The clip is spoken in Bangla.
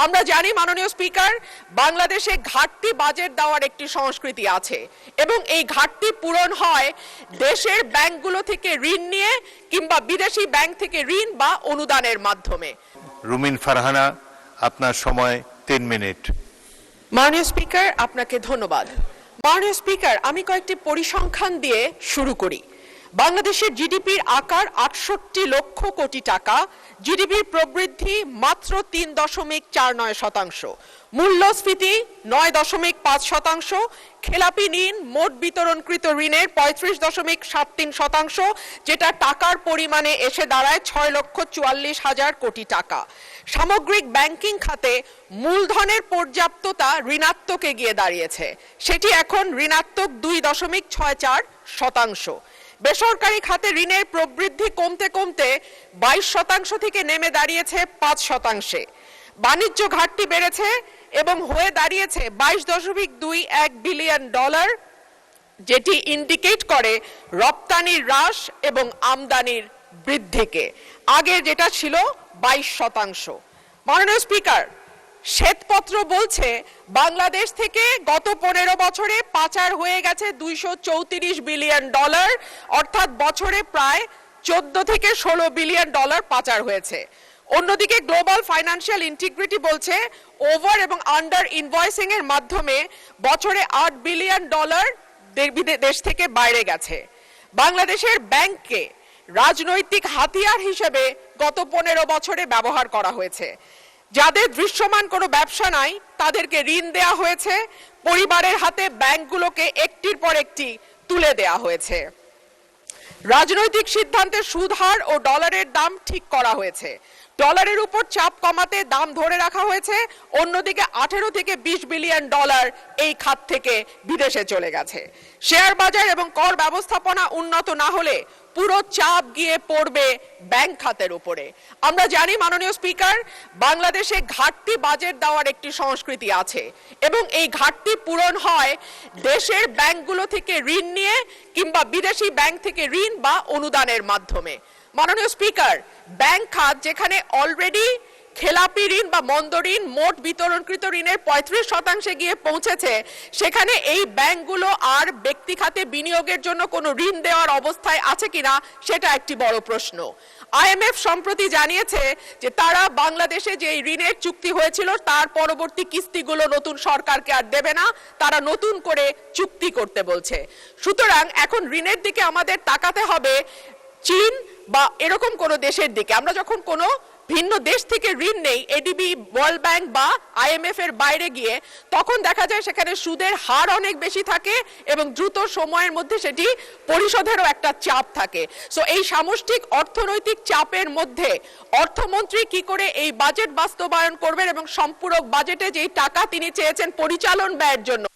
আমরা জানি মাননীয় স্পিকার, বাংলাদেশে ঘাটতি বাজেট দেওয়ার একটি সংস্কৃতি আছে এবং এই ঘাটতি পূরণ হয় দেশের ব্যাংকগুলো থেকে ঋণ নিয়ে কিংবা বিদেশি ব্যাংক থেকে ঋণ বা অনুদানের মাধ্যমে। রুমিন ফারহানা, আপনার সময় 3 মিনিট। মাননীয় স্পিকার, আপনাকে ধন্যবাদ। মাননীয় স্পিকার, আমি কয়েকটি পরিসংখ্যান দিয়ে শুরু করি। বাংলাদেশের জিডিপির আকার ৬৮ লক্ষ কোটি টাকা, জিডিপির প্রবৃদ্ধি মাত্র ৩.৪৯%, মূল্যস্ফীতি ৯.৫%, খেলাপি ঋণ মোট বিতরণকৃত ঋণের ৩৫.৭৩%, যেটা টাকার পরিমাণে এসে দাঁড়ায় ৬,৪৪,০০০ কোটি টাকা। সামগ্রিক ব্যাংকিং খাতে মূলধনের পর্যাপ্ততা ঋণাত্মকে গিয়ে দাঁড়িয়েছে, সেটি এখন ঋণাত্মক ২.৬৪%। বেসরকারি খাতে ঋণের প্রবৃদ্ধি কমতে কমতে ২২% থেকে নেমে দাঁড়িয়েছে ৫%। বাণিজ্য ঘাটতি বেড়েছে এবং হয়ে দাঁড়িয়েছে $২২.২১ বিলিয়ন, যেটি ইন্ডিকেট করে রপ্তানির হ্রাস এবং আমদানির বৃদ্ধিকে। আগে যেটা ছিল ২২%। মাননীয় স্পিকার, শ্বেতপত্র বলছে বাংলাদেশ থেকে গত 15 বছরে পাচার হয়ে গেছে $২৩৪ বিলিয়ন, অর্থাৎ বছরে প্রায় 14 থেকে 16 বিলিয়ন ডলার পাচার হয়েছে। অন্যদিকে গ্লোবাল ফাইন্যান্সিয়াল ইন্টিগ্রিটি বলছে ওভার এবং আন্ডার ইনভয়েসিং এর মাধ্যমে বছরে $8 বিলিয়ন দেশ থেকে বাইরে গেছে। বাংলাদেশের ব্যাংককে রাজনৈতিক হাতিয়ার হিসেবে গত 15 বছরে ব্যবহার করা হয়েছে। যাদের দৃশ্যমান কোনো ব্যবসা নাই তাদেরকে ঋণ দেয়া হয়েছে, পরিবারের হাতে ব্যাংকগুলোকে একটির পর একটি তুলে দেয়া হয়েছে। রাজনৈতিক সিদ্ধান্তে সুদ হার ও ডলারের দাম ঠিক করা হয়েছে, ডলারের উপর চাপ কমাতে দাম ধরে রাখা হয়েছে। অন্যদিকে 18 থেকে 20 বিলিয়ন ডলার এই খাত থেকে বিদেশে চলে গেছে। শেয়ার বাজার এবং কর ব্যবস্থাপনা উন্নত না হলে পুরো চাপ গিয়ে পড়বে ব্যাংক খাতের উপরে। আমরা জানি মাননীয় স্পিকার, বাংলাদেশে ঘাটতি বাজেট দেওয়ার একটি সংস্কৃতি আছে এবং এই ঘাটতি পূরণ হয় দেশের ব্যাংকগুলো থেকে ঋণ নিয়ে কিংবা বিদেশি ব্যাংক থেকে ঋণ বা অনুদানের মাধ্যমে। মাননীয় স্পিকার, ব্যাংক খাত যেখানে অলরেডি খেলাপি ঋণ বা মন্দ ঋণ মোট বিতরণকৃত ঋণের 35% গিয়ে পৌঁছেছে, সেখানে এই ব্যাংকগুলো আর ব্যক্তি খাতে বিনিয়োগের জন্য কোনো ঋণ দেওয়ার অবস্থায় আছে কিনা সেটা একটি বড় প্রশ্ন। আইএমএফ সম্প্রতি জানিয়েছে যে তারা বাংলাদেশে যে ঋণের চুক্তি হয়েছিল তার পরবর্তী কিস্তিগুলো নতুন সরকারকে আর দেবে না, তারা নতুন করে চুক্তি করতে বলছে। সুতরাং এখন ঋণের দিকে আমাদের তাকাতে হবে চীন বা এরকম কোন দেশের দিকে। আমরা যখন কোনো ভিন্ন দেশ থেকে ঋণ নেই এডিবি, ওয়ার্ল্ড ব্যাংক বা আইএমএফ এর বাইরে গিয়ে, তখন দেখা যায় সেখানে সুদের হার অনেক বেশি থাকে এবং দ্রুত সময়ের মধ্যে সেটি পরিশোধেরও একটা চাপ থাকে। সো এই সামষ্টিক অর্থনৈতিক চাপের মধ্যে অর্থমন্ত্রী কি করে এই বাজেট বাস্তবায়ন করবেন এবং সম্পূরক বাজেটে যেই টাকা তিনি চেয়েছেন পরিচালন ব্যয়ের জন্য